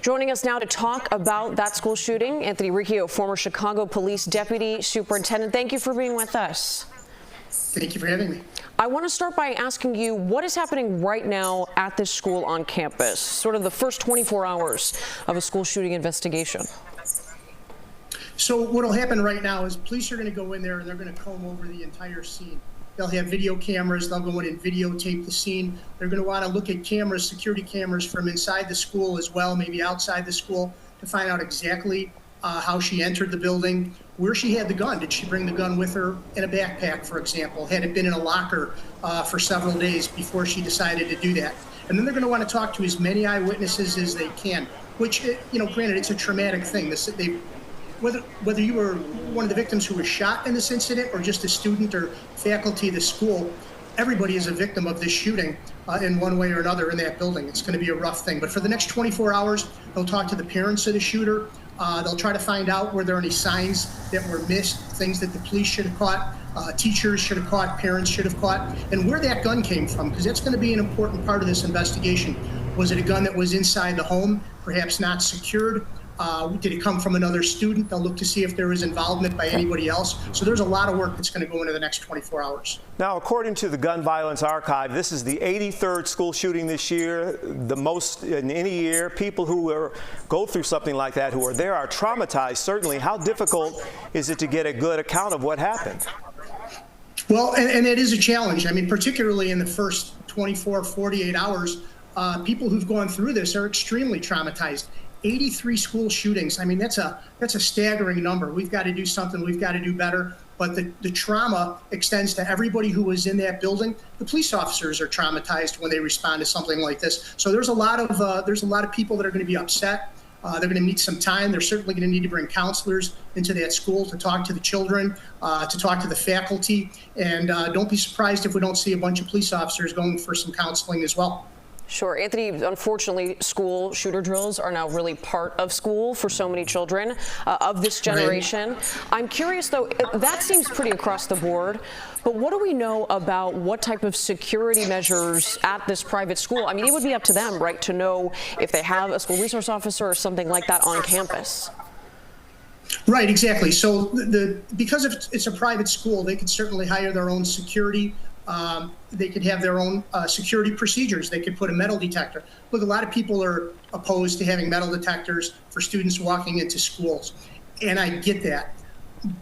Joining us now to talk about that school shooting, Anthony Riccio, former Chicago Police Deputy Superintendent. Thank you for being with us. Thank you for having me. I want to start by asking you what is happening right now at this school on campus, sort of the first 24 hours of a school shooting investigation. So what will happen right now is police are going to go in there and they're going to comb over the entire scene. They'll have video cameras. They'll go in and videotape the scene. They're going to want to look at cameras, security cameras from inside the school as well, maybe outside the school, to find out exactly how she entered the building, where she had the gun. Did she bring the gun with her in a backpack, for example? Had it been in a locker for several days before she decided to do that? And then they're going to want to talk to as many eyewitnesses as they can, which, granted, it's a traumatic thing. Whether you were one of the victims who was shot in this incident or just a student or faculty of the school, everybody is a victim of this shooting in one way or another in that building. It's going to be a rough thing. But for the next 24 hours, they'll talk to the parents of the shooter. They'll try to find out were there any signs that were missed, things that the police should have caught, teachers should have caught, parents should have caught, and where that gun came from, because that's going to be an important part of this investigation. Was it a gun that was inside the home, perhaps not secured? Did it come from another student? They'll look to see if there was involvement by anybody else. So there's a lot of work that's going to go into the next 24 hours. Now, according to the Gun Violence Archive, this is the 83rd school shooting this year, the most in any year. People who go through something like that, who are there, are traumatized, certainly. How difficult is it to get a good account of what happened? Well, and it is a challenge. I mean, particularly in the first 24, 48 hours, people who've gone through this are extremely traumatized. 83 school shootings. I mean, that's a staggering number. We've got to do something. We've got to do better. But the trauma extends to everybody who was in that building. The police officers are traumatized when they respond to something like this. So there's a lot of people that are going to be upset. They're going to need some time. They're certainly going to need to bring counselors into that school to talk to the children, to talk to the faculty. And don't be surprised if we don't see a bunch of police officers going for some counseling as well. Sure. Anthony, unfortunately, school shooter drills are now really part of school for so many children of this generation. Right. I'm curious, though, that seems pretty across the board. But what do we know about what type of security measures at this private school? I mean, it would be up to them, right, to know if they have a school resource officer or something like that on campus. Right, exactly. So because it's a private school, they could certainly hire their own security. They could have their own security procedures. They could put a metal detector. Look, a lot of people are opposed to having metal detectors for students walking into schools, and I get that.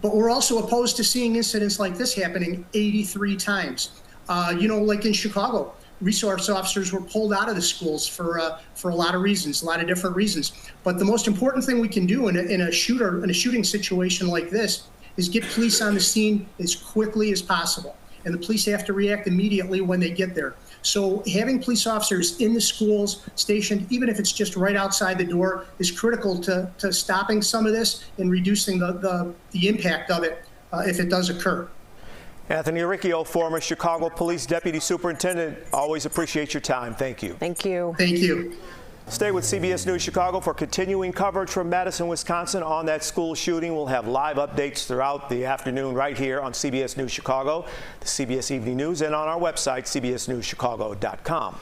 But we're also opposed to seeing incidents like this happening 83 times. Like in Chicago, resource officers were pulled out of the schools for a lot of reasons, a lot of different reasons. But the most important thing we can do in a shooting situation like this is get police on the scene as quickly as possible. And the police have to react immediately when they get there. So having police officers in the schools stationed, even if it's just right outside the door, is critical to stopping some of this and reducing the impact of it if it does occur. Anthony Riccio, former Chicago Police Deputy Superintendent, always appreciate your time. Thank you. Thank you. Thank you. Stay with CBS News Chicago for continuing coverage from Madison, Wisconsin on that school shooting. We'll have live updates throughout the afternoon right here on CBS News Chicago, the CBS Evening News, and on our website, cbsnewschicago.com.